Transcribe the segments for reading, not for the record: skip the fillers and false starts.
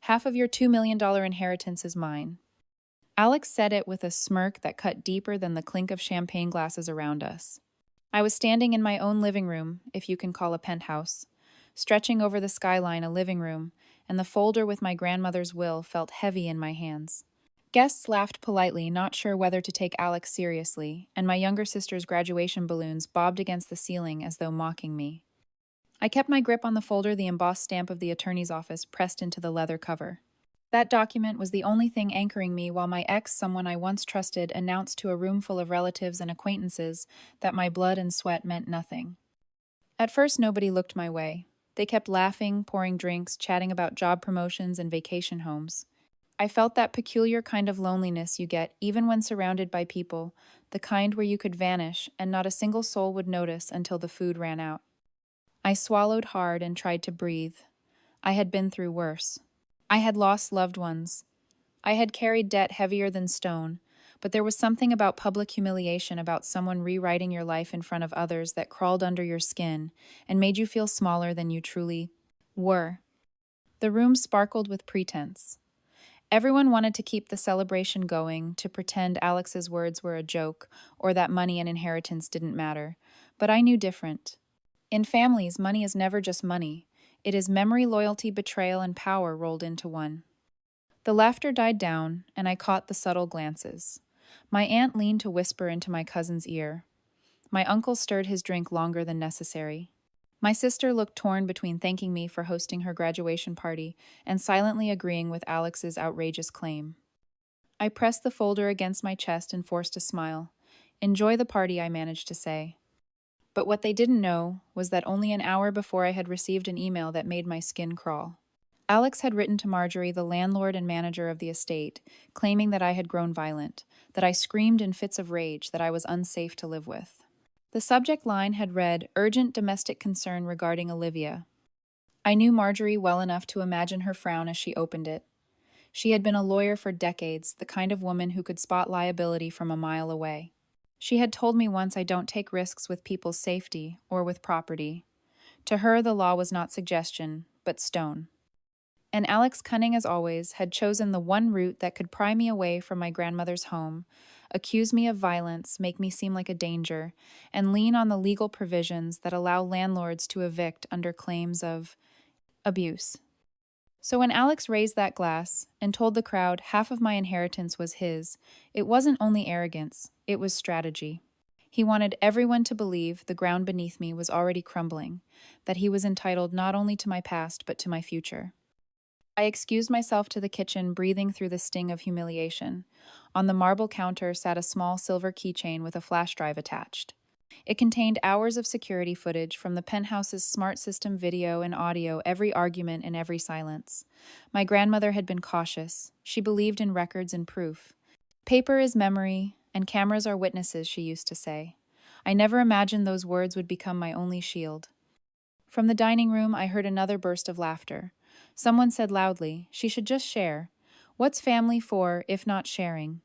Half of your $2 million inheritance is mine." Alex said it with a smirk that cut deeper than the clink of champagne glasses around us. I was standing in my own living room, if you can call a penthouse, stretching over the skyline a living room, and the folder with my grandmother's will felt heavy in my hands. Guests laughed politely, not sure whether to take Alex seriously, and my younger sister's graduation balloons bobbed against the ceiling as though mocking me. I kept my grip on the folder, the embossed stamp of the attorney's office pressed into the leather cover. That document was the only thing anchoring me while my ex, someone I once trusted, announced to a room full of relatives and acquaintances that my blood and sweat meant nothing. At first, nobody looked my way. They kept laughing, pouring drinks, chatting about job promotions and vacation homes. I felt that peculiar kind of loneliness you get even when surrounded by people, the kind where you could vanish and not a single soul would notice until the food ran out. I swallowed hard and tried to breathe. I had been through worse. I had lost loved ones. I had carried debt heavier than stone, but there was something about public humiliation, about someone rewriting your life in front of others that crawled under your skin and made you feel smaller than you truly were. The room sparkled with pretense. Everyone wanted to keep the celebration going, to pretend Alex's words were a joke or that money and inheritance didn't matter, but I knew different. In families, money is never just money. It is memory, loyalty, betrayal, and power rolled into one. The laughter died down, and I caught the subtle glances. My aunt leaned to whisper into my cousin's ear. My uncle stirred his drink longer than necessary. My sister looked torn between thanking me for hosting her graduation party and silently agreeing with Alex's outrageous claim. I pressed the folder against my chest and forced a smile. "Enjoy the party," I managed to say. But what they didn't know was that only an hour before I had received an email that made my skin crawl. Alex had written to Marjorie, the landlord and manager of the estate, claiming that I had grown violent, that I screamed in fits of rage, that I was unsafe to live with. The subject line had read, "Urgent domestic concern regarding Olivia." I knew Marjorie well enough to imagine her frown as she opened it. She had been a lawyer for decades, the kind of woman who could spot liability from a mile away. She had told me once I don't take risks with people's safety or with property. To her, the law was not suggestion, but stone. And Alex, cunning as always, had chosen the one route that could pry me away from my grandmother's home, accuse me of violence, make me seem like a danger, and lean on the legal provisions that allow landlords to evict under claims of abuse. So when Alex raised that glass and told the crowd half of my inheritance was his, it wasn't only arrogance, it was strategy. He wanted everyone to believe the ground beneath me was already crumbling, that he was entitled not only to my past but to my future. I excused myself to the kitchen, breathing through the sting of humiliation. On the marble counter sat a small silver keychain with a flash drive attached. It contained hours of security footage from the penthouse's smart system, video and audio, every argument and every silence. My grandmother had been cautious. She believed in records and proof. "Paper is memory, and cameras are witnesses," she used to say. I never imagined those words would become my only shield. From the dining room, I heard another burst of laughter. Someone said loudly, "She should just share. What's family for, if not sharing?"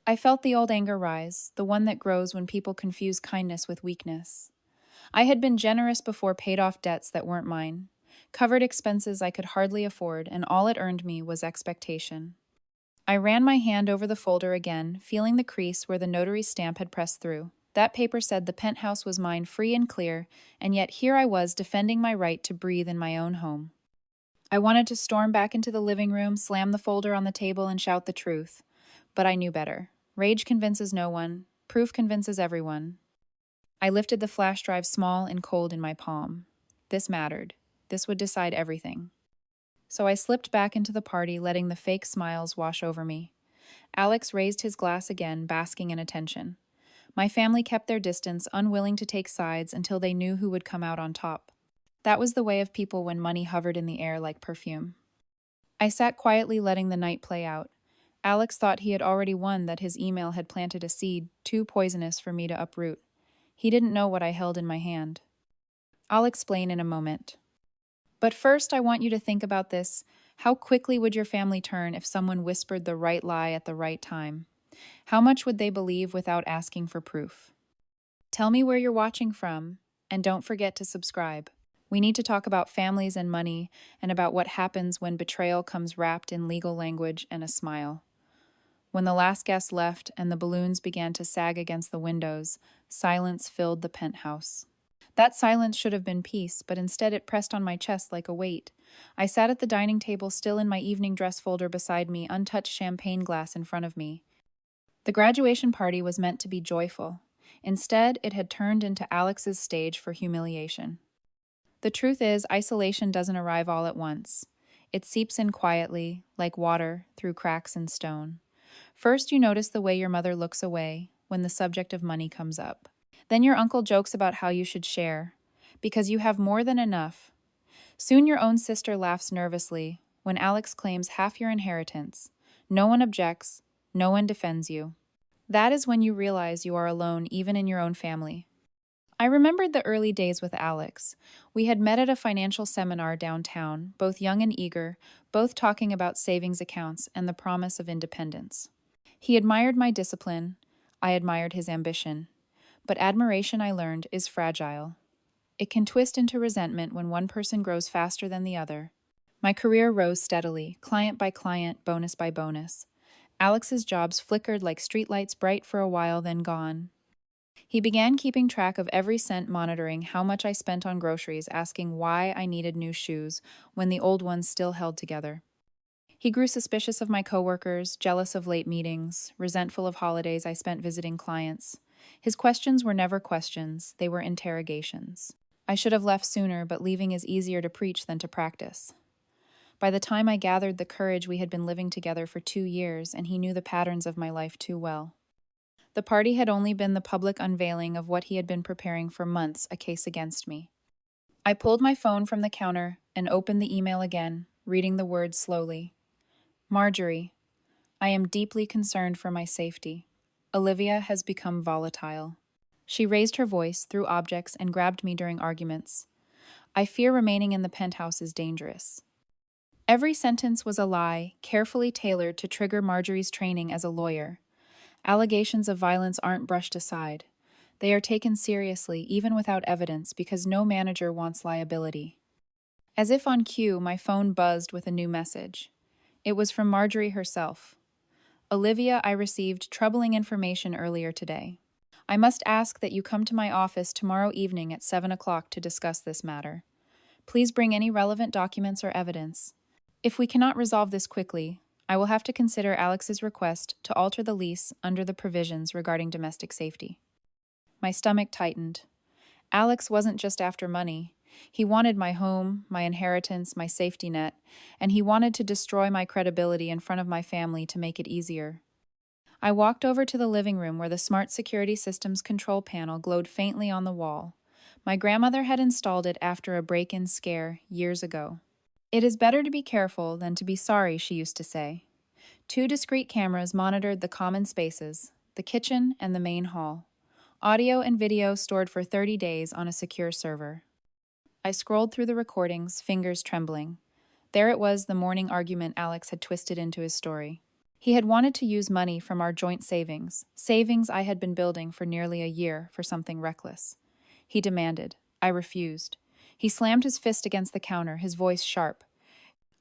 I felt the old anger rise, the one that grows when people confuse kindness with weakness. I had been generous before paid off debts that weren't mine, covered expenses I could hardly afford, and all it earned me was expectation. I ran my hand over the folder again, feeling the crease where the notary's stamp had pressed through. That paper said the penthouse was mine free and clear, and yet here I was defending my right to breathe in my own home. I wanted to storm back into the living room, slam the folder on the table, and shout the truth. But I knew better. Rage convinces no one. Proof convinces everyone. I lifted the flash drive small and cold in my palm. This mattered. This would decide everything. So I slipped back into the party, letting the fake smiles wash over me. Alex raised his glass again, basking in attention. My family kept their distance, unwilling to take sides until they knew who would come out on top. That was the way of people when money hovered in the air like perfume. I sat quietly, letting the night play out. Alex thought he had already won, that his email had planted a seed too poisonous for me to uproot. He didn't know what I held in my hand. I'll explain in a moment. But first, I want you to think about this. How quickly would your family turn if someone whispered the right lie at the right time? How much would they believe without asking for proof? Tell me where you're watching from, and don't forget to subscribe. We need to talk about families and money and about what happens when betrayal comes wrapped in legal language and a smile. When the last guest left and the balloons began to sag against the windows, silence filled the penthouse. That silence should have been peace, but instead it pressed on my chest like a weight. I sat at the dining table, still in my evening dress folder beside me, untouched champagne glass in front of me. The graduation party was meant to be joyful. Instead, it had turned into Alex's stage for humiliation. The truth is, isolation doesn't arrive all at once. It seeps in quietly, like water, through cracks in stone. First, you notice the way your mother looks away when the subject of money comes up. Then your uncle jokes about how you should share, because you have more than enough. Soon your own sister laughs nervously when Alex claims half your inheritance. No one objects, no one defends you. That is when you realize you are alone even in your own family. I remembered the early days with Alex. We had met at a financial seminar downtown, both young and eager, both talking about savings accounts and the promise of independence. He admired my discipline. I admired his ambition. But admiration, I learned, is fragile. It can twist into resentment when one person grows faster than the other. My career rose steadily, client by client, bonus by bonus. Alex's jobs flickered like streetlights, bright for a while, then gone. He began keeping track of every cent, monitoring how much I spent on groceries, asking why I needed new shoes when the old ones still held together. He grew suspicious of my coworkers, jealous of late meetings, resentful of holidays I spent visiting clients. His questions were never questions, they were interrogations. I should have left sooner, but leaving is easier to preach than to practice. By the time I gathered the courage, we had been living together for 2 years, and he knew the patterns of my life too well. The party had only been the public unveiling of what he had been preparing for months, a case against me. I pulled my phone from the counter and opened the email again, reading the words slowly. Marjorie, I am deeply concerned for my safety. Olivia has become volatile. She raised her voice, threw objects, and grabbed me during arguments. I fear remaining in the penthouse is dangerous. Every sentence was a lie, carefully tailored to trigger Marjorie's training as a lawyer. Allegations of violence aren't brushed aside. They are taken seriously, even without evidence, because no manager wants liability. As if on cue, my phone buzzed with a new message. It was from Marjorie herself. Olivia, I received troubling information earlier today. I must ask that you come to my office tomorrow evening at 7 o'clock to discuss this matter. Please bring any relevant documents or evidence. If we cannot resolve this quickly, I will have to consider Alex's request to alter the lease under the provisions regarding domestic safety. My stomach tightened. Alex wasn't just after money. He wanted my home, my inheritance, my safety net, and he wanted to destroy my credibility in front of my family to make it easier. I walked over to the living room where the smart security systems control panel glowed faintly on the wall. My grandmother had installed it after a break-in scare years ago. It is better to be careful than to be sorry, she used to say. 2 discrete cameras monitored the common spaces, the kitchen and the main hall. Audio and video stored for 30 days on a secure server. I scrolled through the recordings, fingers trembling. There it was, the morning argument Alex had twisted into his story. He had wanted to use money from our joint savings I had been building for nearly a year, for something reckless. He demanded. I refused. He slammed his fist against the counter, his voice sharp.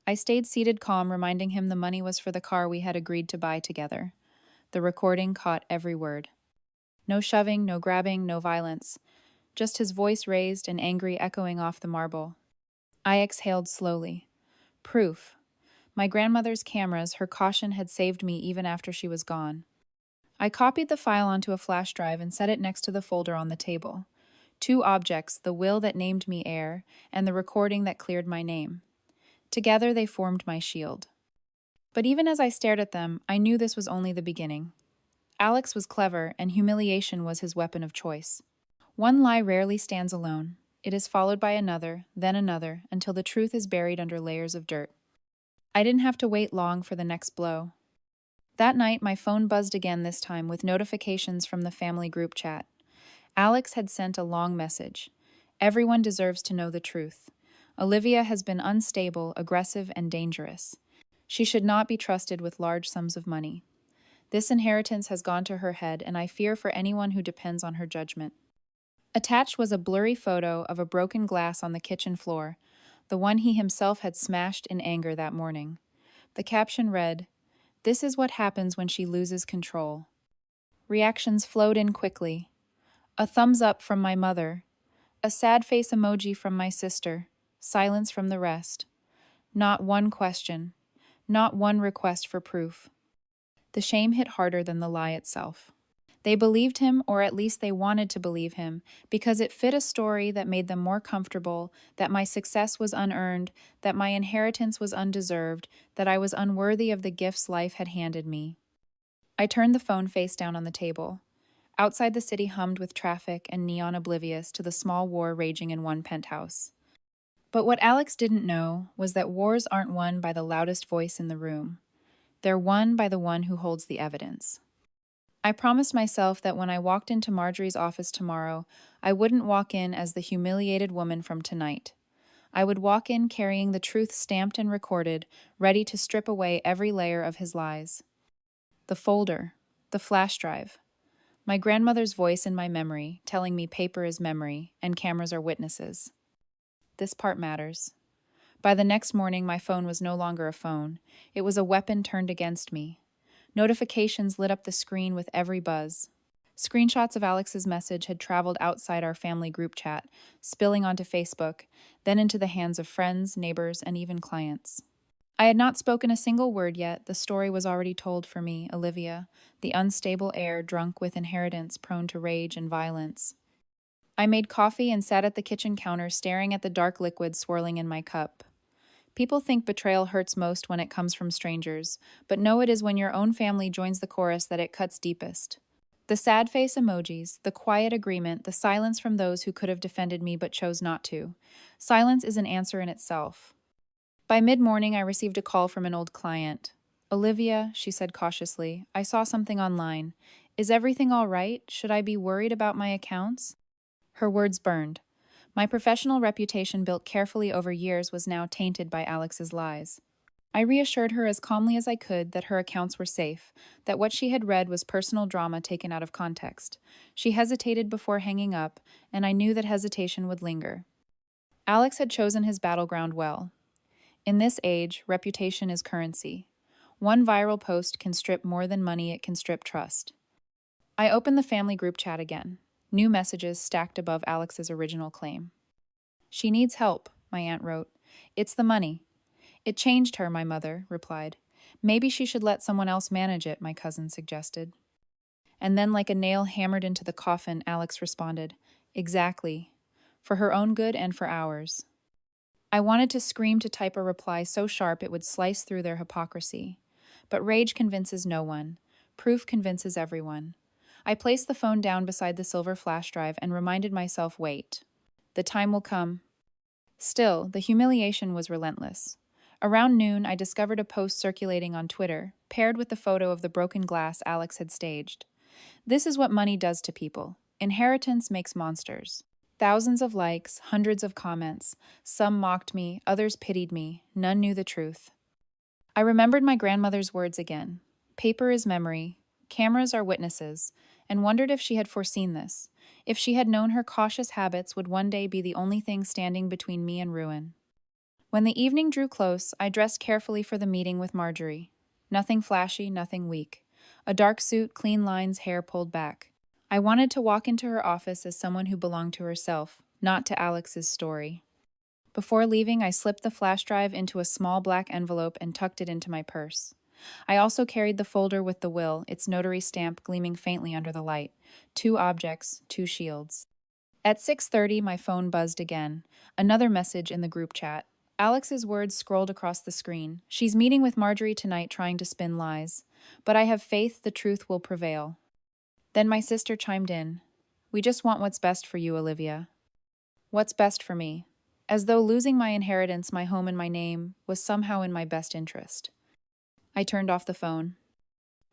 I stayed seated calm, reminding him the money was for the car we had agreed to buy together. The recording caught every word. No shoving, no grabbing, no violence. Just his voice raised and angry, echoing off the marble. I exhaled slowly. Proof. My grandmother's cameras, her caution had saved me even after she was gone. I copied the file onto a flash drive and set it next to the folder on the table. 2 objects, the will that named me heir and the recording that cleared my name. Together they formed my shield. But even as I stared at them, I knew this was only the beginning. Alex was clever, and humiliation was his weapon of choice. One lie rarely stands alone. It is followed by another, until the truth is buried under layers of dirt. I didn't have to wait long for the next blow. That night, my phone buzzed again, this time with notifications from the family group chat. Alex had sent a long message. Everyone deserves to know the truth. Olivia has been unstable, aggressive, and dangerous. She should not be trusted with large sums of money. This inheritance has gone to her head, and I fear for anyone who depends on her judgment. Attached was a blurry photo of a broken glass on the kitchen floor, the one he himself had smashed in anger that morning. The caption read, "This is what happens when she loses control." Reactions flowed in quickly. A thumbs up from my mother, a sad face emoji from my sister, silence from the rest. Not one question, not one request for proof. The shame hit harder than the lie itself. They believed him, or at least they wanted to believe him, because it fit a story that made them more comfortable, that my success was unearned, that my inheritance was undeserved, that I was unworthy of the gifts life had handed me. I turned the phone face down on the table. Outside the city hummed with traffic and neon oblivious to the small war raging in one penthouse. But what Alex didn't know was that wars aren't won by the loudest voice in the room. They're won by the one who holds the evidence. I promised myself that when I walked into Marjorie's office tomorrow, I wouldn't walk in as the humiliated woman from tonight. I would walk in carrying the truth stamped and recorded, ready to strip away every layer of his lies. The folder, the flash drive, my grandmother's voice in my memory, telling me paper is memory and cameras are witnesses. This part matters. By the next morning, my phone was no longer a phone. It was a weapon turned against me. Notifications lit up the screen with every buzz. Screenshots of Alex's message had traveled outside our family group chat, spilling onto Facebook, then into the hands of friends, neighbors, and even clients. I had not spoken a single word yet. The story was already told for me, Olivia, the unstable heir drunk with inheritance prone to rage and violence. I made coffee and sat at the kitchen counter staring at the dark liquid swirling in my cup. People think betrayal hurts most when it comes from strangers, but no, it is when your own family joins the chorus that it cuts deepest. The sad face emojis, the quiet agreement, the silence from those who could have defended me but chose not to. Silence is an answer in itself. By mid-morning, I received a call from an old client. "Olivia," she said cautiously, "I saw something online. Is everything all right? Should I be worried about my accounts?" Her words burned. My professional reputation built carefully over years was now tainted by Alex's lies. I reassured her as calmly as I could that her accounts were safe, that what she had read was personal drama taken out of context. She hesitated before hanging up, and I knew that hesitation would linger. Alex had chosen his battleground well. In this age, reputation is currency. One viral post can strip more than money it can strip trust. I opened the family group chat again. New messages stacked above Alex's original claim. "She needs help," my aunt wrote. "It's the money." "It changed her," my mother replied. "Maybe she should let someone else manage it," my cousin suggested. And then, like a nail hammered into the coffin, Alex responded, "Exactly. For her own good and for ours." I wanted to scream to type a reply so sharp it would slice through their hypocrisy. But rage convinces no one. Proof convinces everyone. I placed the phone down beside the silver flash drive and reminded myself, wait. The time will come. Still, the humiliation was relentless. Around noon, I discovered a post circulating on Twitter, paired with the photo of the broken glass Alex had staged. This is what money does to people. Inheritance makes monsters. Thousands of likes, hundreds of comments. Some mocked me, others pitied me. None knew the truth. I remembered my grandmother's words again. Paper is memory. Cameras are witnesses, and wondered if she had foreseen this, if she had known her cautious habits would one day be the only thing standing between me and ruin. When the evening drew close, I dressed carefully for the meeting with Marjorie. Nothing flashy, nothing weak. A dark suit, clean lines, hair pulled back. I wanted to walk into her office as someone who belonged to herself, not to Alex's story. Before leaving, I slipped the flash drive into a small black envelope and tucked it into my purse. I also carried the folder with the will, its notary stamp gleaming faintly under the light. 2 objects, 2 shields. At 6:30, my phone buzzed again. Another message in the group chat. Alex's words scrolled across the screen. "She's meeting with Marjorie tonight trying to spin lies. But I have faith the truth will prevail." Then my sister chimed in. "We just want what's best for you, Olivia." What's best for me? As though losing my inheritance, my home and my name, was somehow in my best interest. I turned off the phone.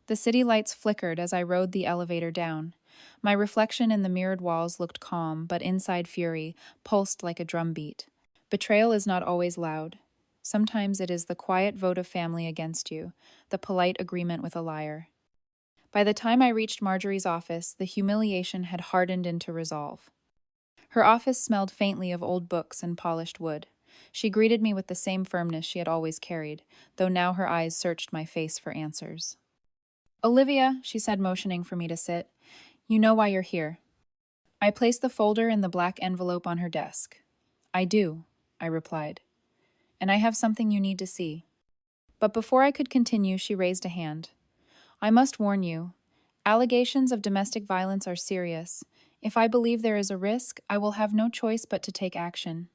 The city lights flickered as I rode the elevator down. My reflection in the mirrored walls looked calm, but inside fury pulsed like a drumbeat. Betrayal is not always loud. Sometimes it is the quiet vote of family against you, the polite agreement with a liar. By the time I reached Marjorie's office, the humiliation had hardened into resolve. Her office smelled faintly of old books and polished wood. She greeted me with the same firmness she had always carried, though now her eyes searched my face for answers. "Olivia," she said, motioning for me to sit, "you know why you're here." I placed the folder in the black envelope on her desk. "I do," I replied, "and I have something you need to see." But before I could continue, she raised a hand. "I must warn you. Allegations of domestic violence are serious. If I believe there is a risk, I will have no choice but to take action."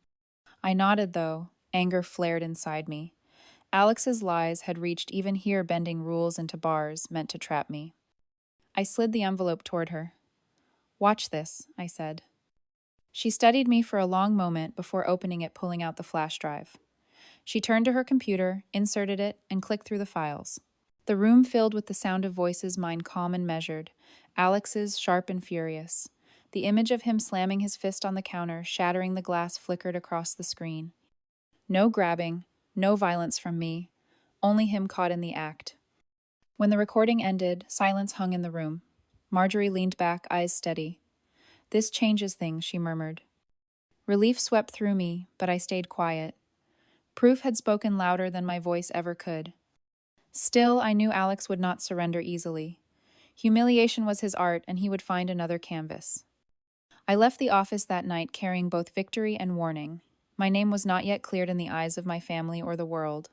I nodded, though. Anger flared inside me. Alex's lies had reached even here, bending rules into bars meant to trap me. I slid the envelope toward her. "Watch this," I said. She studied me for a long moment before opening it, pulling out the flash drive. She turned to her computer, inserted it, and clicked through the files. The room filled with the sound of voices, mine calm and measured, Alex's sharp and furious. The image of him slamming his fist on the counter, shattering the glass, flickered across the screen. No grabbing, no violence from me, only him caught in the act. When the recording ended, silence hung in the room. Marjorie leaned back, eyes steady. "This changes things," she murmured. Relief swept through me, but I stayed quiet. Proof had spoken louder than my voice ever could. Still, I knew Alex would not surrender easily. Humiliation was his art, and he would find another canvas. I left the office that night carrying both victory and warning. My name was not yet cleared in the eyes of my family or the world.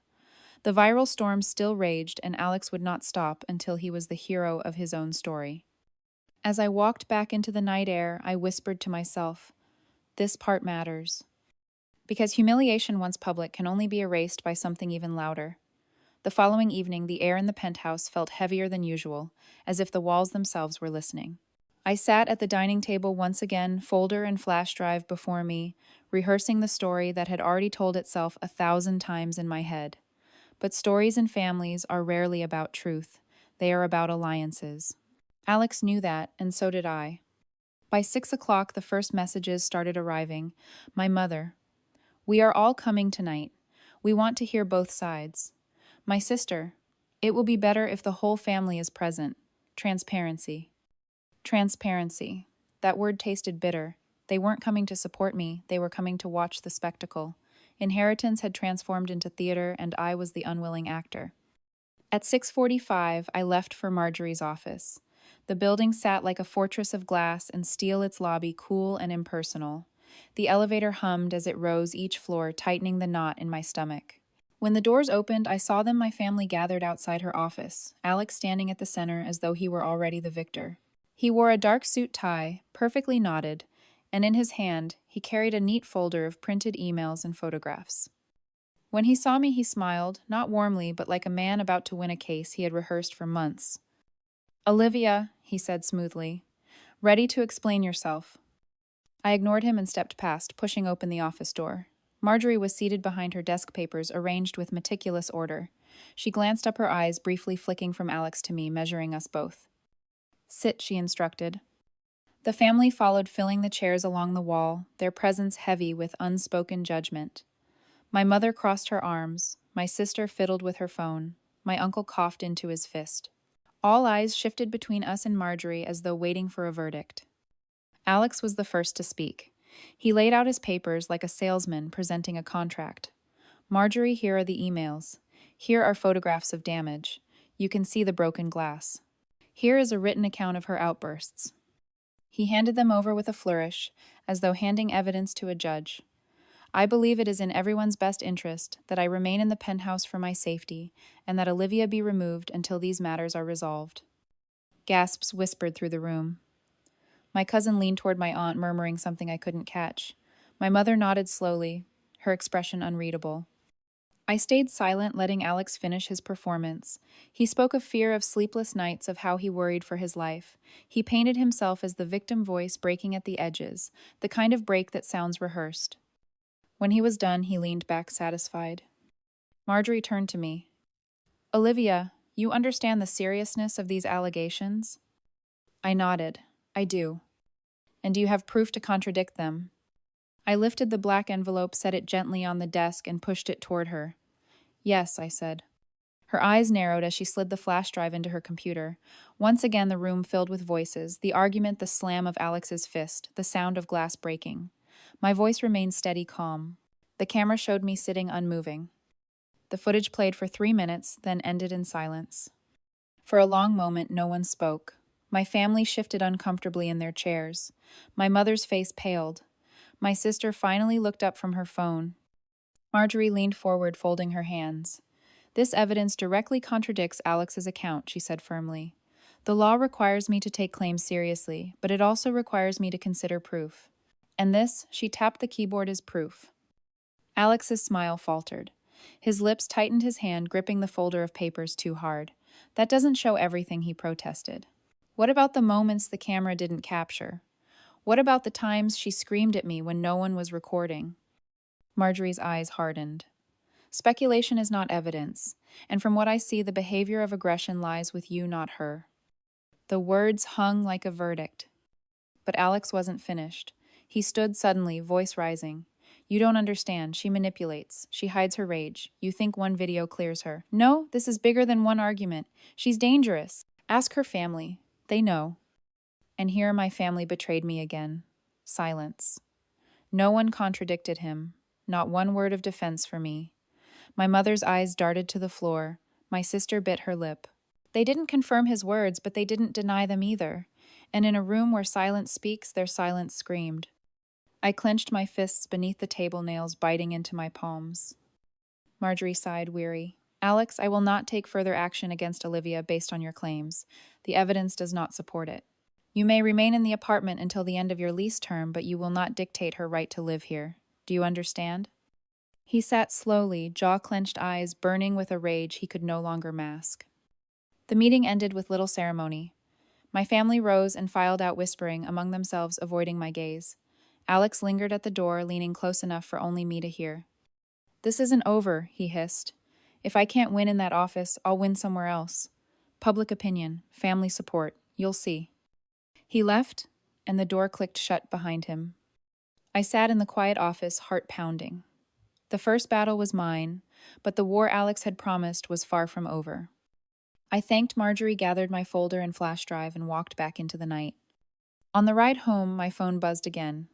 The viral storm still raged, and Alex would not stop until he was the hero of his own story. As I walked back into the night air, I whispered to myself, "This part matters." Because humiliation once public can only be erased by something even louder. The following evening, the air in the penthouse felt heavier than usual, as if the walls themselves were listening. I sat at the dining table once again, folder and flash drive before me, rehearsing the story that had already told itself 1,000 times in my head. But stories and families are rarely about truth. They are about alliances. Alex knew that, and so did I. By 6 o'clock, the first messages started arriving. My mother. "We are all coming tonight. We want to hear both sides." My sister. "It will be better if the whole family is present." Transparency. Transparency. That word tasted bitter. They weren't coming to support me, they were coming to watch the spectacle. Inheritance had transformed into theater, and I was the unwilling actor. At 6:45, I left for Marjorie's office. The building sat like a fortress of glass and steel, its lobby cool and impersonal. The elevator hummed as it rose each floor, tightening the knot in my stomach. When the doors opened, I saw them, my family gathered outside her office, Alex standing at the center as though he were already the victor. He wore a dark suit tie, perfectly knotted, and in his hand, he carried a neat folder of printed emails and photographs. When he saw me, he smiled, not warmly, but like a man about to win a case he had rehearsed for months. "Olivia," he said smoothly, "ready to explain yourself." I ignored him and stepped past, pushing open the office door. Marjorie was seated behind her desk, papers arranged with meticulous order. She glanced up, her eyes briefly flicking from Alex to me, measuring us both. "Sit," she instructed. The family followed, filling the chairs along the wall, their presence heavy with unspoken judgment. My mother crossed her arms, my sister fiddled with her phone, my uncle coughed into his fist. All eyes shifted between us and Marjorie as though waiting for a verdict. Alex was the first to speak. He laid out his papers like a salesman presenting a contract. "Marjorie, here are the emails. Here are photographs of damage. You can see the broken glass. Here is a written account of her outbursts." He handed them over with a flourish, as though handing evidence to a judge. "I believe it is in everyone's best interest that I remain in the penthouse for my safety, and that Olivia be removed until these matters are resolved." Gasps whispered through the room. My cousin leaned toward my aunt, murmuring something I couldn't catch. My mother nodded slowly, her expression unreadable. I stayed silent, letting Alex finish his performance. He spoke of fear, of sleepless nights, of how he worried for his life. He painted himself as the victim voice breaking at the edges, the kind of break that sounds rehearsed. When he was done, he leaned back satisfied. Marjorie turned to me. "Olivia, you understand the seriousness of these allegations?" I nodded. "I do." "And do you have proof to contradict them?" I lifted the black envelope, set it gently on the desk, and pushed it toward her. "Yes," I said. Her eyes narrowed as she slid the flash drive into her computer. Once again, the room filled with voices, the argument, the slam of Alex's fist, the sound of glass breaking. My voice remained steady, calm. The camera showed me sitting unmoving. The footage played for 3 minutes, then ended in silence. For a long moment, no one spoke. My family shifted uncomfortably in their chairs. My mother's face paled. My sister finally looked up from her phone. Marjorie leaned forward, folding her hands. "This evidence directly contradicts Alex's account," she said firmly. "The law requires me to take claims seriously, but it also requires me to consider proof. And this," she tapped the keyboard, "is proof." Alex's smile faltered. His lips tightened, his hand gripping the folder of papers too hard. "That doesn't show everything," he protested. "What about the moments the camera didn't capture? What about the times she screamed at me when no one was recording?" Marjorie's eyes hardened. "Speculation is not evidence, and from what I see, the behavior of aggression lies with you, not her." The words hung like a verdict. But Alex wasn't finished. He stood suddenly, voice rising. "You don't understand. She manipulates. She hides her rage. You think one video clears her. No, this is bigger than one argument. She's dangerous. Ask her family. They know." And here my family betrayed me again. Silence. No one contradicted him. Not one word of defense for me. My mother's eyes darted to the floor. My sister bit her lip. They didn't confirm his words, but they didn't deny them either. And in a room where silence speaks, their silence screamed. I clenched my fists beneath the table nails, biting into my palms. Marjorie sighed, weary. "Alex, I will not take further action against Olivia based on your claims. The evidence does not support it. You may remain in the apartment until the end of your lease term, but you will not dictate her right to live here. Do you understand?" He sat slowly, jaw-clenched, eyes burning with a rage he could no longer mask. The meeting ended with little ceremony. My family rose and filed out, whispering among themselves, avoiding my gaze. Alex lingered at the door, leaning close enough for only me to hear. "This isn't over," he hissed. "If I can't win in that office, I'll win somewhere else. Public opinion, family support, you'll see." He left, and the door clicked shut behind him. I sat in the quiet office, heart pounding. The first battle was mine, but the war Alex had promised was far from over. I thanked Marjorie, gathered my folder and flash drive, and walked back into the night. On the ride home, my phone buzzed again.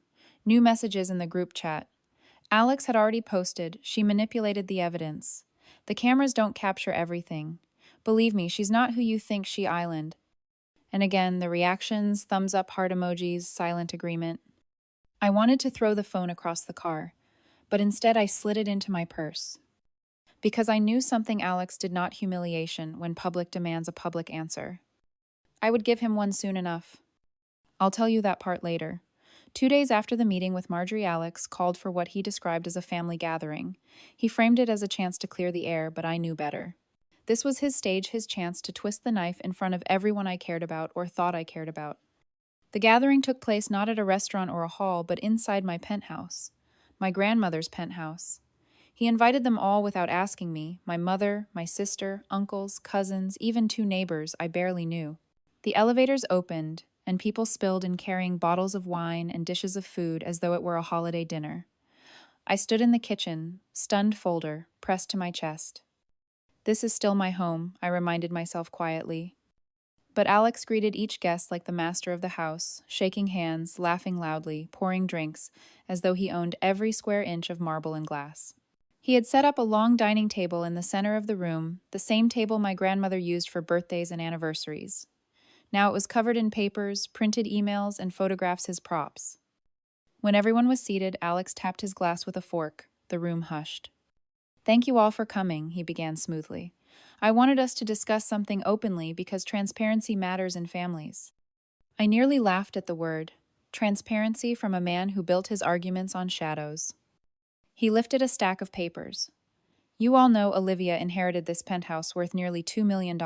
New messages in the group chat. Alex had already posted. She manipulated the evidence. The cameras don't capture everything. Believe me, she's not who you think she island. And again, the reactions, thumbs up, heart emojis, silent agreement. I wanted to throw the phone across the car, but instead I slid it into my purse. Because I knew something Alex did not: humiliation when public demands a public answer. I would give him one soon enough. I'll tell you that part later. 2 days after the meeting with Marjorie, Alex called for what he described as a family gathering. He framed it as a chance to clear the air, but I knew better. This was his stage, his chance to twist the knife in front of everyone I cared about or thought I cared about. The gathering took place not at a restaurant or a hall, but inside my penthouse. My grandmother's penthouse. He invited them all without asking me, my mother, my sister, uncles, cousins, even 2 neighbors I barely knew. The elevators opened, and people spilled in, carrying bottles of wine and dishes of food as though it were a holiday dinner. I stood in the kitchen, stunned, folder pressed to my chest. This is still my home, I reminded myself quietly. But Alex greeted each guest like the master of the house, shaking hands, laughing loudly, pouring drinks, as though he owned every square inch of marble and glass. He had set up a long dining table in the center of the room, the same table my grandmother used for birthdays and anniversaries. Now it was covered in papers, printed emails, and photographs, his props. When everyone was seated, Alex tapped his glass with a fork. The room hushed. "Thank you all for coming," he began smoothly. "I wanted us to discuss something openly because transparency matters in families." I nearly laughed at the word. Transparency from a man who built his arguments on shadows. He lifted a stack of papers. "You all know Olivia inherited this penthouse worth nearly $2 million.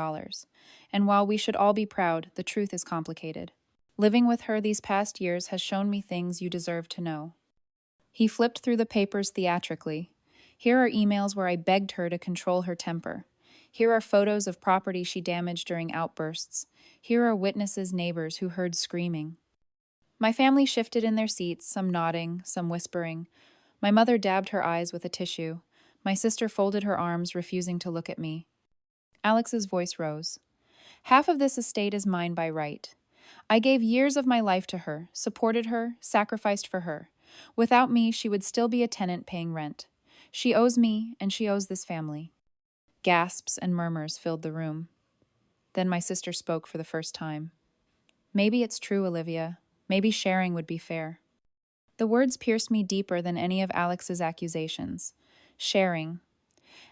And while we should all be proud, the truth is complicated. Living with her these past years has shown me things you deserve to know." He flipped through the papers theatrically. Here are emails where I begged her to control her temper. Here are photos of property she damaged during outbursts. Here are witnesses, neighbors who heard screaming. My family shifted in their seats, some nodding, some whispering. My mother dabbed her eyes with a tissue. My sister folded her arms, refusing to look at me. Alex's voice rose. Half of this estate is mine by right. I gave years of my life to her, supported her, sacrificed for her. Without me, she would still be a tenant paying rent. She owes me, and she owes this family. Gasps and murmurs filled the room. Then my sister spoke for the first time. Maybe it's true, Olivia. Maybe sharing would be fair. The words pierced me deeper than any of Alex's accusations. Sharing.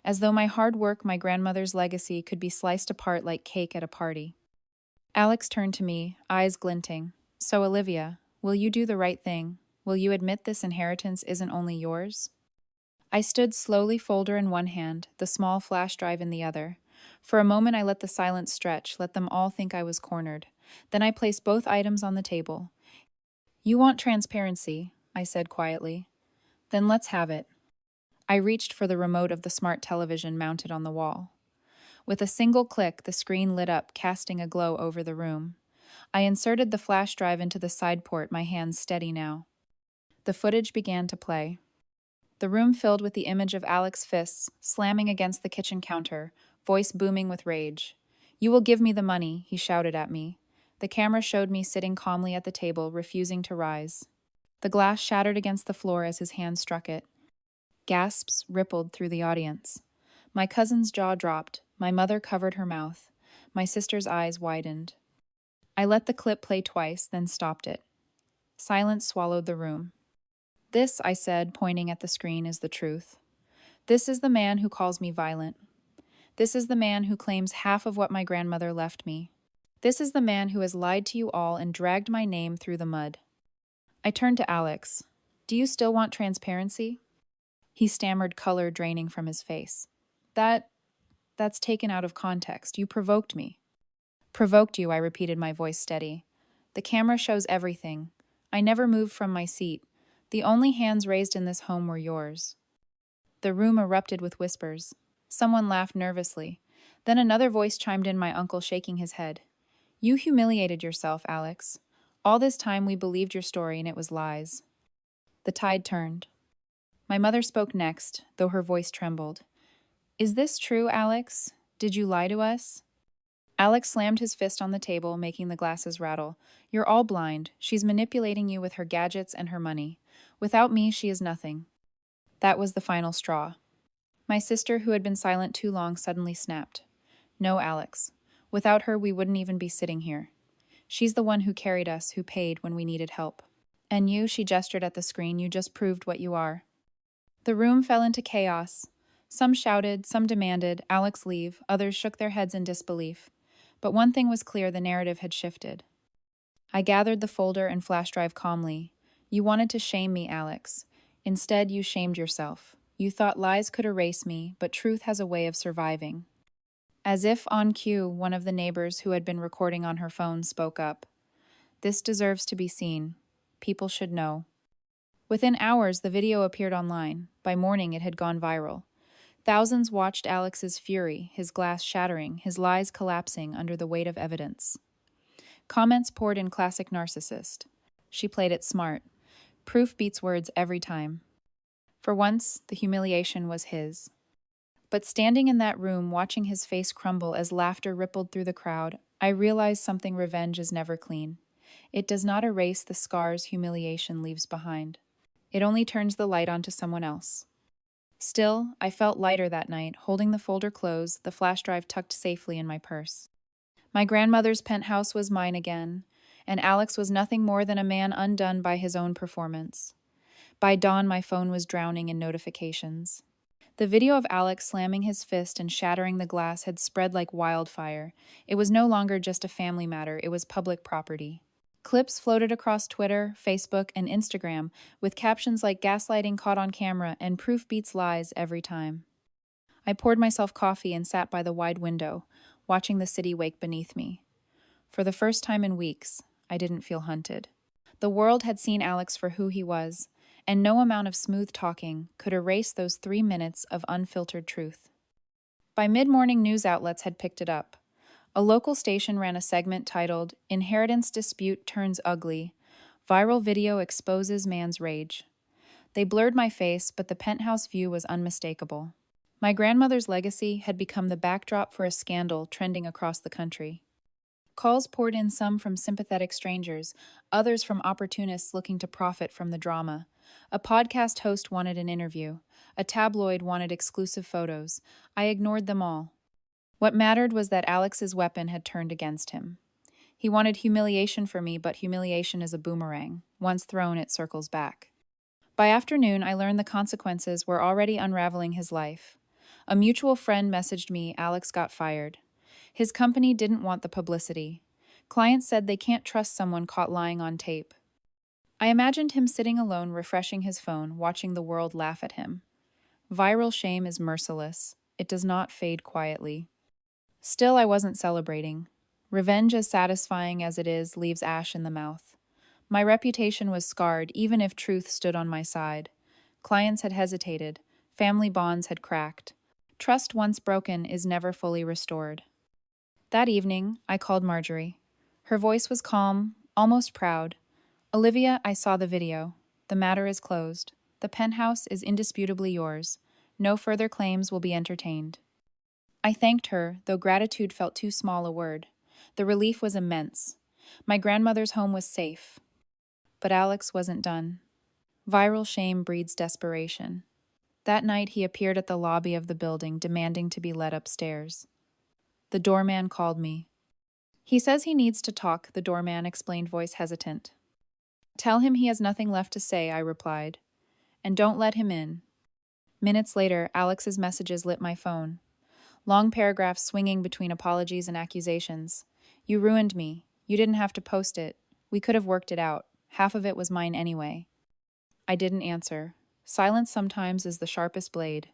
As though my hard work, my grandmother's legacy, could be sliced apart like cake at a party. Alex turned to me, eyes glinting. So, Olivia, will you do the right thing? Will you admit this inheritance isn't only yours? I stood slowly, folder in one hand, the small flash drive in the other. For a moment I let the silence stretch, let them all think I was cornered. Then I placed both items on the table. You want transparency, I said quietly. Then let's have it. I reached for the remote of the smart television mounted on the wall. With a single click, the screen lit up, casting a glow over the room. I inserted the flash drive into the side port, my hands steady now. The footage began to play. The room filled with the image of Alex's fists, slamming against the kitchen counter, voice booming with rage. You will give me the money, he shouted at me. The camera showed me sitting calmly at the table, refusing to rise. The glass shattered against the floor as his hand struck it. Gasps rippled through the audience. My cousin's jaw dropped. My mother covered her mouth. My sister's eyes widened. I let the clip play twice, then stopped it. Silence swallowed the room. This, I said, pointing at the screen, is the truth. This is the man who calls me violent. This is the man who claims half of what my grandmother left me. This is the man who has lied to you all and dragged my name through the mud. I turned to Alex. Do you still want transparency? He stammered, color draining from his face. That's taken out of context. You provoked me. Provoked you, I repeated, my voice steady. The camera shows everything. I never moved from my seat. The only hands raised in this home were yours. The room erupted with whispers. Someone laughed nervously. Then another voice chimed in, my uncle shaking his head. You humiliated yourself, Alex. All this time we believed your story and it was lies. The tide turned. My mother spoke next, though her voice trembled. Is this true, Alex? Did you lie to us? Alex slammed his fist on the table, making the glasses rattle. You're all blind. She's manipulating you with her gadgets and her money. Without me, she is nothing. That was the final straw. My sister, who had been silent too long, suddenly snapped. No, Alex. Without her, we wouldn't even be sitting here. She's the one who carried us, who paid when we needed help. And you, she gestured at the screen, you just proved what you are. The room fell into chaos. Some shouted, some demanded, Alex leave, others shook their heads in disbelief. But one thing was clear, the narrative had shifted. I gathered the folder and flash drive calmly. You wanted to shame me, Alex. Instead, you shamed yourself. You thought lies could erase me, but truth has a way of surviving. As if on cue, one of the neighbors who had been recording on her phone spoke up. This deserves to be seen. People should know. Within hours, the video appeared online. By morning, it had gone viral. Thousands watched Alex's fury, his glass shattering, his lies collapsing under the weight of evidence. Comments poured in classic narcissist. She played it smart. Proof beats words every time. For once, the humiliation was his. But standing in that room, watching his face crumble as laughter rippled through the crowd, I realized something: revenge is never clean. It does not erase the scars humiliation leaves behind. It only turns the light onto someone else. Still, I felt lighter that night, holding the folder closed, the flash drive tucked safely in my purse. My grandmother's penthouse was mine again, and Alex was nothing more than a man undone by his own performance. By dawn, my phone was drowning in notifications. The video of Alex slamming his fist and shattering the glass had spread like wildfire. It was no longer just a family matter, it was public property. Clips floated across Twitter, Facebook, and Instagram, with captions like gaslighting caught on camera and proof beats lies every time. I poured myself coffee and sat by the wide window, watching the city wake beneath me. For the first time in weeks, I didn't feel hunted. The world had seen Alex for who he was, and no amount of smooth talking could erase those 3 minutes of unfiltered truth. By mid-morning, news outlets had picked it up. A local station ran a segment titled, "Inheritance Dispute Turns Ugly. Viral Video Exposes Man's Rage." They blurred my face, but the penthouse view was unmistakable. My grandmother's legacy had become the backdrop for a scandal trending across the country. Calls poured in, some from sympathetic strangers, others from opportunists looking to profit from the drama. A podcast host wanted an interview. A tabloid wanted exclusive photos. I ignored them all. What mattered was that Alex's weapon had turned against him. He wanted humiliation for me, but humiliation is a boomerang. Once thrown, it circles back. By afternoon, I learned the consequences were already unraveling his life. A mutual friend messaged me Alex got fired. His company didn't want the publicity. Clients said they can't trust someone caught lying on tape. I imagined him sitting alone, refreshing his phone, watching the world laugh at him. Viral shame is merciless. It does not fade quietly. Still, I wasn't celebrating. Revenge, as satisfying as it is, leaves ash in the mouth. My reputation was scarred, even if truth stood on my side. Clients had hesitated. Family bonds had cracked. Trust once broken is never fully restored. That evening, I called Marjorie. Her voice was calm, almost proud. Olivia, I saw the video. The matter is closed. The penthouse is indisputably yours. No further claims will be entertained. I thanked her, though gratitude felt too small a word. The relief was immense. My grandmother's home was safe. But Alex wasn't done. Viral shame breeds desperation. That night, he appeared at the lobby of the building, demanding to be led upstairs. The doorman called me. He says he needs to talk, the doorman explained, voice hesitant. Tell him he has nothing left to say, I replied. And don't let him in. Minutes later, Alex's messages lit my phone. Long paragraphs swinging between apologies and accusations. You ruined me. You didn't have to post it. We could have worked it out. Half of it was mine anyway. I didn't answer. Silence sometimes is the sharpest blade.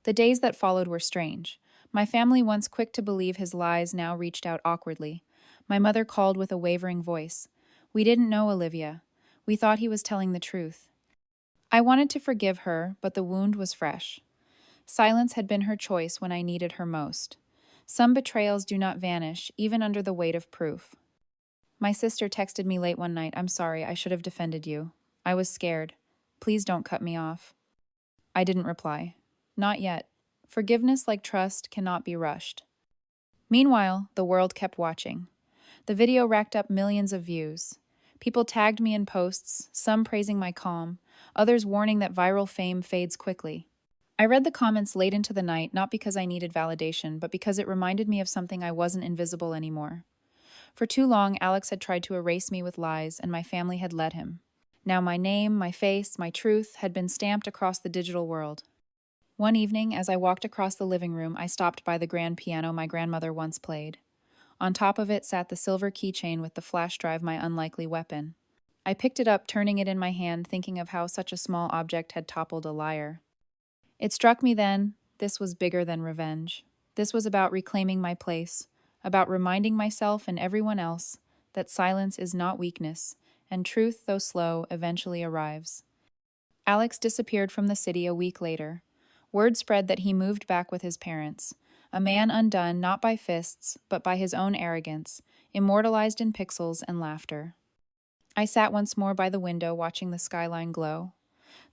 The days that followed were strange. My family, once quick to believe his lies, now reached out awkwardly. My mother called with a wavering voice. We didn't know Olivia. We thought he was telling the truth. I wanted to forgive her, but the wound was fresh. Silence had been her choice when I needed her most. Some betrayals do not vanish, even under the weight of proof. My sister texted me late one night, I'm sorry, I should have defended you. I was scared. Please don't cut me off. I didn't reply. Not yet. Forgiveness, like trust, cannot be rushed. Meanwhile, the world kept watching. The video racked up millions of views. People tagged me in posts, some praising my calm, others warning that viral fame fades quickly. I read the comments late into the night, not because I needed validation, but because it reminded me of something. I wasn't invisible anymore. For too long, Alex had tried to erase me with lies, and my family had let him. Now my name, my face, my truth had been stamped across the digital world. One evening, as I walked across the living room, I stopped by the grand piano my grandmother once played. On top of it sat the silver keychain with the flash drive, my unlikely weapon. I picked it up, turning it in my hand, thinking of how such a small object had toppled a liar. It struck me then, this was bigger than revenge. This was about reclaiming my place, about reminding myself and everyone else that silence is not weakness, and truth, though slow, eventually arrives. Alex disappeared from the city a week later. Word spread that he moved back with his parents, a man undone not by fists, but by his own arrogance, immortalized in pixels and laughter. I sat once more by the window, watching the skyline glow.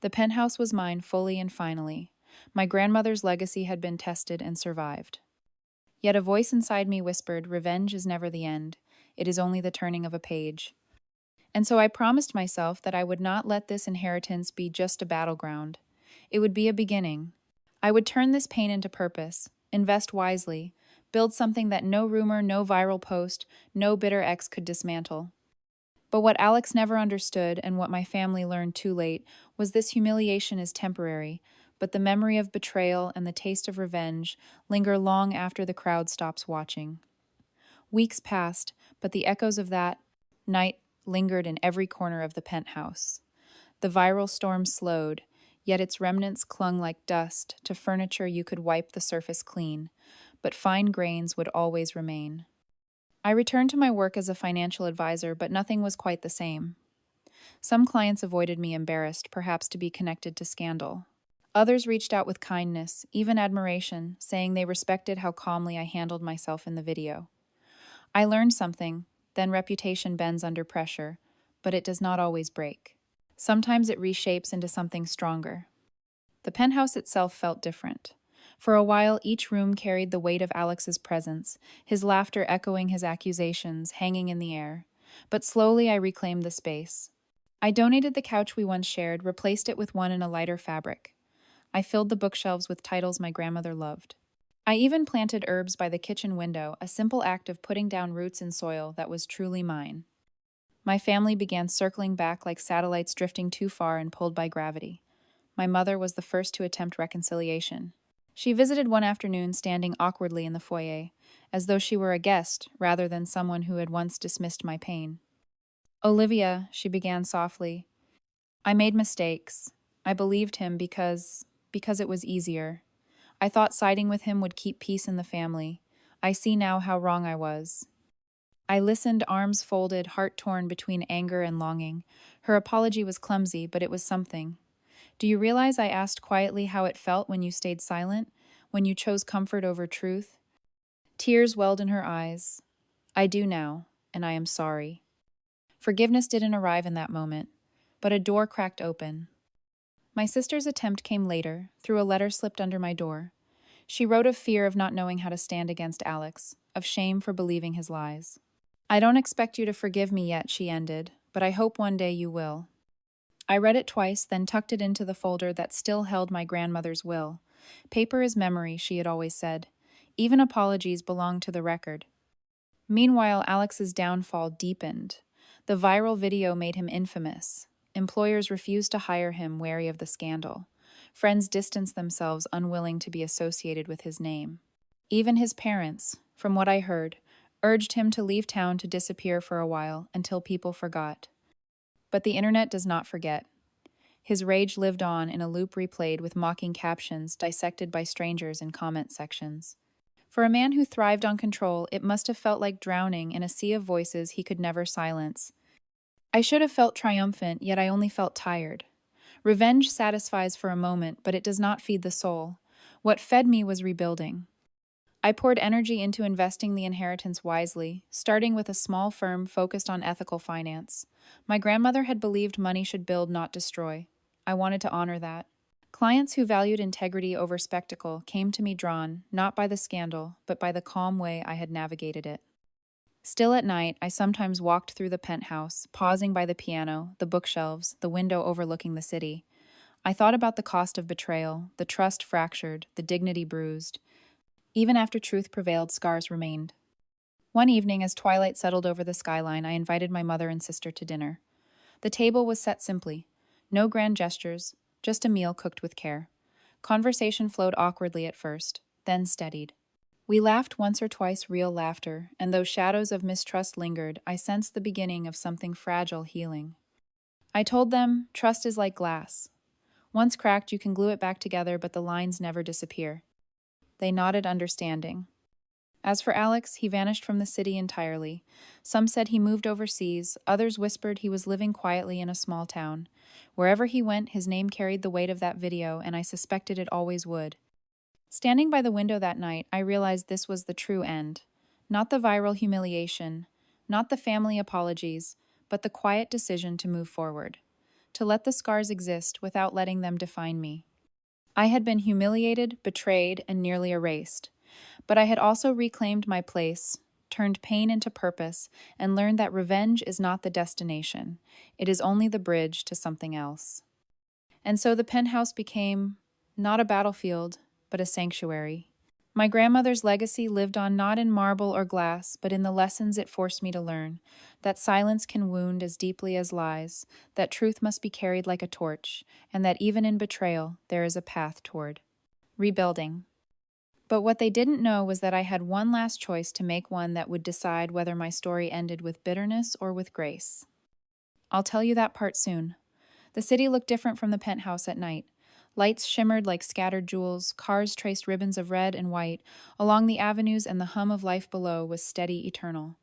The penthouse was mine fully and finally. My grandmother's legacy had been tested and survived. Yet a voice inside me whispered, revenge is never the end. It is only the turning of a page. And so I promised myself that I would not let this inheritance be just a battleground. It would be a beginning. I would turn this pain into purpose, invest wisely, build something that no rumor, no viral post, no bitter ex could dismantle. But what Alex never understood, and what my family learned too late, was this humiliation is temporary, but the memory of betrayal and the taste of revenge linger long after the crowd stops watching. Weeks passed, but the echoes of that night lingered in every corner of the penthouse. The viral storm slowed, yet its remnants clung like dust to furniture you could wipe the surface clean, but fine grains would always remain. I returned to my work as a financial advisor, but nothing was quite the same. Some clients avoided me, embarrassed, perhaps to be connected to scandal. Others reached out with kindness, even admiration, saying they respected how calmly I handled myself in the video. I learned something, then reputation bends under pressure, but it does not always break. Sometimes it reshapes into something stronger. The penthouse itself felt different. For a while, each room carried the weight of Alex's presence, his laughter echoing his accusations, hanging in the air. But slowly I reclaimed the space. I donated the couch we once shared, replaced it with one in a lighter fabric. I filled the bookshelves with titles my grandmother loved. I even planted herbs by the kitchen window, a simple act of putting down roots in soil that was truly mine. My family began circling back like satellites drifting too far and pulled by gravity. My mother was the first to attempt reconciliation. She visited one afternoon standing awkwardly in the foyer, as though she were a guest rather than someone who had once dismissed my pain. "Olivia," she began softly, "I made mistakes. I believed him because it was easier. I thought siding with him would keep peace in the family. I see now how wrong I was." I listened, arms folded, heart torn between anger and longing. Her apology was clumsy, but it was something. "Do you realize," I asked quietly, "how it felt when you stayed silent, when you chose comfort over truth?" Tears welled in her eyes. "I do now, and I am sorry." Forgiveness didn't arrive in that moment, but a door cracked open. My sister's attempt came later, through a letter slipped under my door. She wrote of fear of not knowing how to stand against Alex, of shame for believing his lies. "I don't expect you to forgive me yet," she ended, "but I hope one day you will." I read it twice, then tucked it into the folder that still held my grandmother's will. Paper is memory, she had always said. Even apologies belong to the record. Meanwhile, Alex's downfall deepened. The viral video made him infamous. Employers refused to hire him, wary of the scandal. Friends distanced themselves, unwilling to be associated with his name. Even his parents, from what I heard, urged him to leave town to disappear for a while until people forgot. But the internet does not forget. His rage lived on in a loop replayed with mocking captions dissected by strangers in comment sections. For a man who thrived on control, it must have felt like drowning in a sea of voices he could never silence. I should have felt triumphant, yet I only felt tired. Revenge satisfies for a moment, but it does not feed the soul. What fed me was rebuilding. I poured energy into investing the inheritance wisely, starting with a small firm focused on ethical finance. My grandmother had believed money should build, not destroy. I wanted to honor that. Clients who valued integrity over spectacle came to me drawn, not by the scandal, but by the calm way I had navigated it. Still at night, I sometimes walked through the penthouse, pausing by the piano, the bookshelves, the window overlooking the city. I thought about the cost of betrayal, the trust fractured, the dignity bruised. Even after truth prevailed, scars remained. One evening, as twilight settled over the skyline, I invited my mother and sister to dinner. The table was set simply. No grand gestures, just a meal cooked with care. Conversation flowed awkwardly at first, then steadied. We laughed once or twice, real laughter, and though shadows of mistrust lingered, I sensed the beginning of something fragile healing. I told them, trust is like glass. Once cracked, you can glue it back together, but the lines never disappear. They nodded, understanding. As for Alex, he vanished from the city entirely. Some said he moved overseas, others whispered he was living quietly in a small town. Wherever he went, his name carried the weight of that video, and I suspected it always would. Standing by the window that night, I realized this was the true end. Not the viral humiliation, not the family apologies, but the quiet decision to move forward. To let the scars exist without letting them define me. I had been humiliated, betrayed, and nearly erased. But I had also reclaimed my place, turned pain into purpose, and learned that revenge is not the destination. It is only the bridge to something else. And so the penthouse became not a battlefield, but a sanctuary. My grandmother's legacy lived on not in marble or glass, but in the lessons it forced me to learn, that silence can wound as deeply as lies, that truth must be carried like a torch, and that even in betrayal, there is a path toward rebuilding. But what they didn't know was that I had one last choice to make, one that would decide whether my story ended with bitterness or with grace. I'll tell you that part soon. The city looked different from the penthouse at night. Lights shimmered like scattered jewels, cars traced ribbons of red and white along the avenues, and the hum of life below was steady, eternal.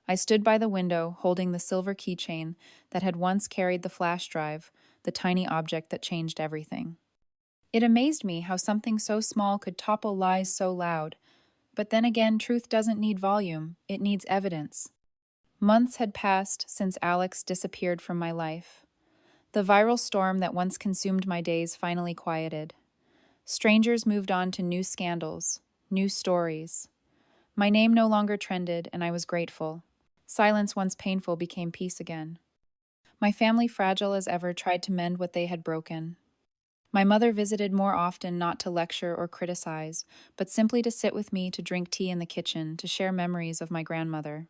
I stood by the window, holding the silver keychain that had once carried the flash drive, the tiny object that changed everything. It amazed me how something so small could topple lies so loud. But then again, truth doesn't need volume, it needs evidence. Months had passed since Alex disappeared from my life. The viral storm that once consumed my days finally quieted. Strangers moved on to new scandals, new stories. My name no longer trended, and I was grateful. Silence, once painful, became peace again. My family, fragile as ever, tried to mend what they had broken. My mother visited more often, not to lecture or criticize, but simply to sit with me, to drink tea in the kitchen, to share memories of my grandmother.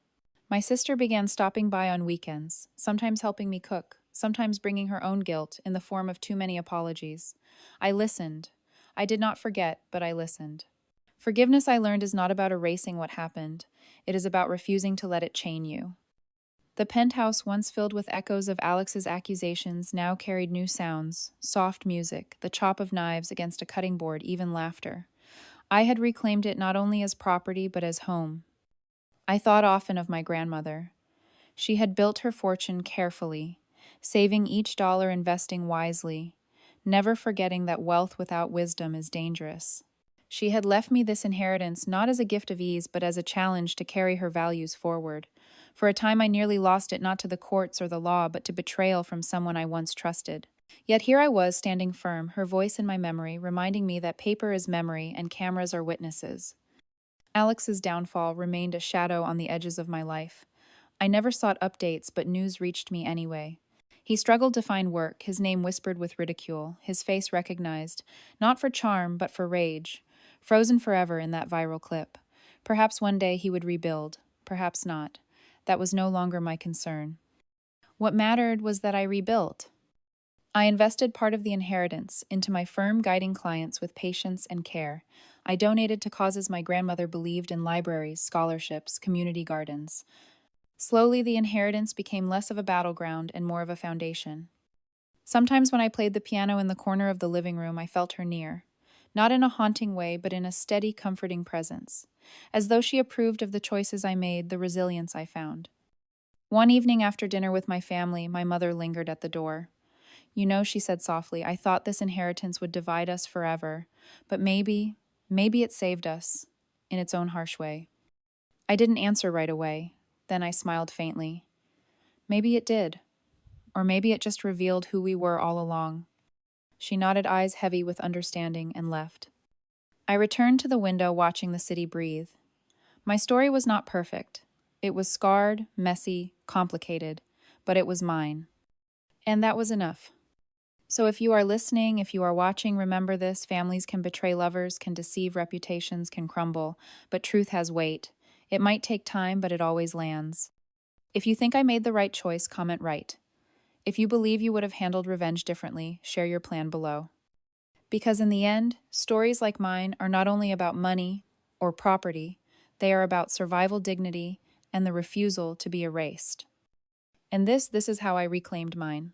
My sister began stopping by on weekends, sometimes helping me cook, sometimes bringing her own guilt in the form of too many apologies. I listened. I did not forget, but I listened. Forgiveness, I learned, is not about erasing what happened. It is about refusing to let it chain you. The penthouse, once filled with echoes of Alex's accusations, now carried new sounds, soft music, the chop of knives against a cutting board, even laughter. I had reclaimed it not only as property, but as home. I thought often of my grandmother. She had built her fortune carefully, saving each dollar, investing wisely, never forgetting that wealth without wisdom is dangerous. She had left me this inheritance not as a gift of ease, but as a challenge to carry her values forward. For a time I nearly lost it, not to the courts or the law, but to betrayal from someone I once trusted. Yet here I was, standing firm, her voice in my memory, reminding me that paper is memory and cameras are witnesses. Alex's downfall remained a shadow on the edges of my life. I never sought updates, but news reached me anyway. He struggled to find work, his name whispered with ridicule, his face recognized, not for charm, but for rage, frozen forever in that viral clip. Perhaps one day he would rebuild, perhaps not. That was no longer my concern. What mattered was that I rebuilt. I invested part of the inheritance into my firm, guiding clients with patience and care. I donated to causes my grandmother believed in: libraries, scholarships, community gardens. Slowly, the inheritance became less of a battleground and more of a foundation. Sometimes when I played the piano in the corner of the living room, I felt her near. Not in a haunting way, but in a steady, comforting presence. As though she approved of the choices I made, the resilience I found. One evening after dinner with my family, my mother lingered at the door. "You know," she said softly, "I thought this inheritance would divide us forever. But maybe it saved us, in its own harsh way." I didn't answer right away. Then I smiled faintly. Maybe it did. Or maybe it just revealed who we were all along. She nodded, eyes heavy with understanding, and left. I returned to the window, watching the city breathe. My story was not perfect. It was scarred, messy, complicated, but it was mine. And that was enough. So if you are listening, if you are watching, remember this: families can betray lovers, can deceive, reputations can crumble, but truth has weight. It might take time, but it always lands. If you think I made the right choice, comment right. If you believe you would have handled revenge differently, share your plan below. Because in the end, stories like mine are not only about money or property, they are about survival, dignity, and the refusal to be erased. And this is how I reclaimed mine.